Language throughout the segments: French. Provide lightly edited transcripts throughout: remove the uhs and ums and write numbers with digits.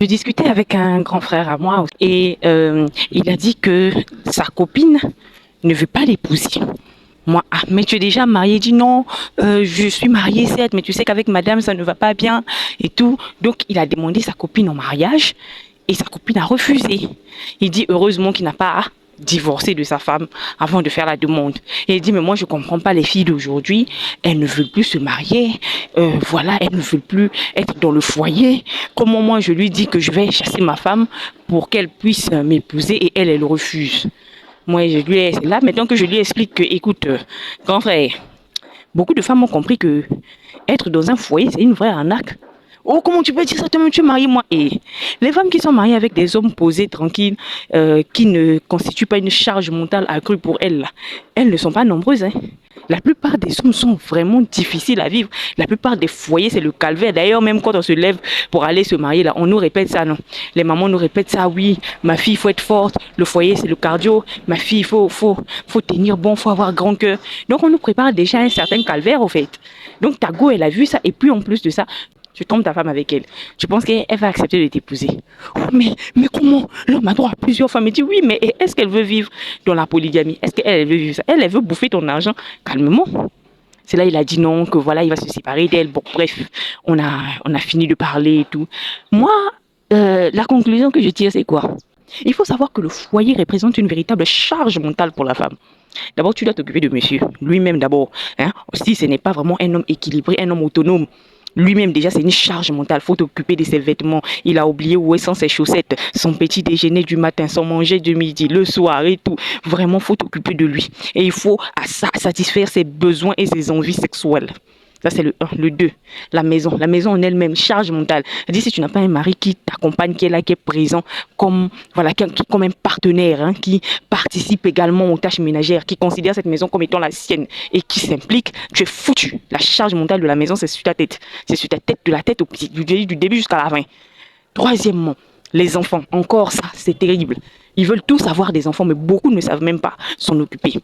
Je discutais avec un grand frère à moi et il a dit que sa copine ne veut pas l'épouser. Moi, ah, mais tu es déjà marié? Il dit non, je suis marié, certes, mais tu sais qu'avec madame, ça ne va pas bien et tout. Donc, il a demandé sa copine en mariage et sa copine a refusé. Il dit heureusement qu'il n'a pas divorcé de sa femme avant de faire la demande. Et il dit, mais moi, je comprends pas les filles d'aujourd'hui. Elles ne veulent plus se marier. Voilà, elles ne veulent plus être dans le foyer. Comment moi, je lui dis que je vais chasser ma femme pour qu'elle puisse m'épouser et elle refuse. Moi, c'est là maintenant que je lui explique que, écoute, grand frère, beaucoup de femmes ont compris que être dans un foyer, c'est une vraie arnaque. Oh, comment tu peux dire ça? Toi-même, tu es marié, moi. Et les femmes qui sont mariées avec des hommes posés, tranquilles, qui ne constituent pas une charge mentale accrue pour elles, là, elles ne sont pas nombreuses. Hein. La plupart des hommes sont vraiment difficiles à vivre. La plupart des foyers, c'est le calvaire. D'ailleurs, même quand on se lève pour aller se marier, là, on nous répète ça, non? Les mamans nous répètent ça, oui, ma fille, il faut être forte. Le foyer, c'est le cardio. Ma fille, faut tenir bon, il faut avoir grand cœur. Donc, on nous prépare déjà un certain calvaire, au fait. Donc, ta go, elle a vu ça. Et puis, en plus de ça, tu tombes ta femme avec elle. Tu penses qu'elle va accepter de t'épouser. Oh, mais comment? L'homme a droit à plusieurs femmes. Il dit oui, mais est-ce qu'elle veut vivre dans la polygamie? Est-ce qu'elle veut vivre ça? Elle veut bouffer ton argent calmement. C'est là il a dit non, que voilà, il va se séparer d'elle. Bon, bref, on a fini de parler et tout. Moi, la conclusion que je tire, c'est quoi? Il faut savoir que le foyer représente une véritable charge mentale pour la femme. D'abord, tu dois t'occuper de monsieur, lui-même d'abord. Hein? Si ce n'est pas vraiment un homme équilibré, un homme autonome, lui-même déjà c'est une charge mentale, faut t'occuper de ses vêtements, il a oublié où sont ses chaussettes, son petit déjeuner du matin, son manger du midi, le soir et tout, vraiment faut t'occuper de lui et il faut satisfaire ses besoins et ses envies sexuelles. Ça, c'est le 1. Le 2, la maison en elle-même, charge mentale. C'est-à-dire, si tu n'as pas un mari qui t'accompagne, qui est là, qui est présent, comme, voilà, comme un partenaire, hein, qui participe également aux tâches ménagères, qui considère cette maison comme étant la sienne et qui s'implique, tu es foutu. La charge mentale de la maison, c'est sur ta tête. C'est sur ta tête, de la tête au petit, du début jusqu'à la fin. Troisièmement, les enfants. Encore ça, c'est terrible. Ils veulent tous avoir des enfants, mais beaucoup ne savent même pas s'en occuper.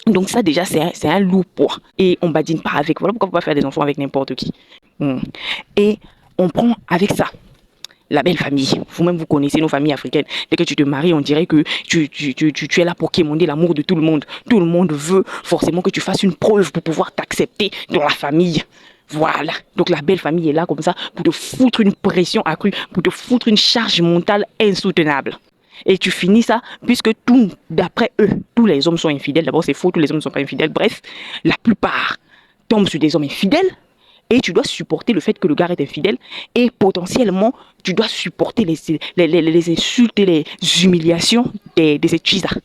Donc ça déjà c'est un lourd poids et on badine pas avec. Voilà pourquoi on ne peut pas faire des enfants avec n'importe qui. Et on prend avec ça la belle famille. Vous-même vous connaissez nos familles africaines. Dès que tu te maries, on dirait que tu es là pour quémander l'amour de tout le monde. Tout le monde veut forcément que tu fasses une preuve pour pouvoir t'accepter dans la famille. Voilà. Donc la belle famille est là comme ça pour te foutre une pression accrue, pour te foutre une charge mentale insoutenable. Et tu finis ça, puisque d'après eux, tous les hommes sont infidèles. D'abord, c'est faux, tous les hommes ne sont pas infidèles. Bref, la plupart tombent sur des hommes infidèles et tu dois supporter le fait que le gars est infidèle et potentiellement, tu dois supporter les insultes et les humiliations de ces cheesas.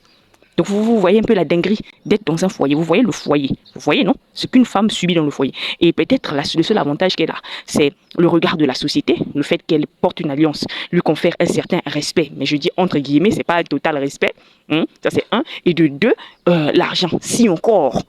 Donc, vous voyez un peu la dinguerie d'être dans un foyer. Vous voyez le foyer. Vous voyez, non? Ce qu'une femme subit dans le foyer. Et peut-être le seul avantage qu'elle a, c'est le regard de la société, le fait qu'elle porte une alliance, lui confère un certain respect. Mais je dis entre guillemets, c'est pas un total respect. Ça, c'est 1. Et de 2, l'argent. Si encore,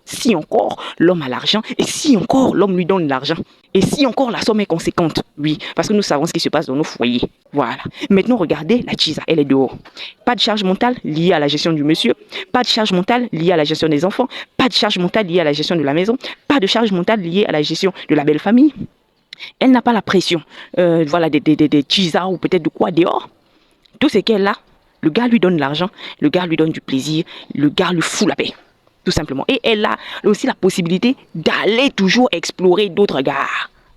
l'homme a l'argent. Et si encore, l'homme lui donne l'argent. Et si encore, la somme est conséquente. Oui, parce que nous savons ce qui se passe dans nos foyers. Voilà. Maintenant, regardez, la chisa, elle est dehors. Pas de charge mentale liée à la gestion du monsieur. Pas de charge mentale liée à la gestion des enfants. Pas de charge mentale liée à la gestion de la maison. Pas de charge mentale liée à la gestion de la belle famille. Elle n'a pas la pression, voilà, des chisas ou peut-être de quoi dehors. Tout ce qu'elle a, le gars lui donne l'argent, le gars lui donne du plaisir, le gars lui fout la paix. Tout simplement. Et elle a aussi la possibilité d'aller toujours explorer d'autres gars.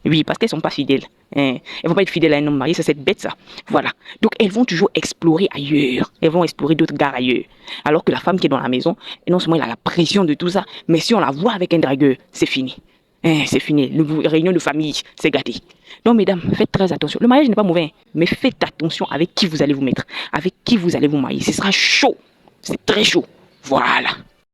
Oui, parce qu'elles ne sont pas fidèles. Elles ne vont pas être fidèles à un homme marié, c'est cette bête ça. Voilà. Donc elles vont toujours explorer ailleurs. Elles vont explorer d'autres gars ailleurs. Alors que la femme qui est dans la maison, non seulement elle a la pression de tout ça, mais si on la voit avec un dragueur, c'est fini. C'est fini. Réunion de famille, c'est gâté. Donc, mesdames, faites très attention. Le mariage n'est pas mauvais, mais faites attention avec qui vous allez vous mettre, avec qui vous allez vous marier. Ce sera chaud. C'est très chaud. Voilà.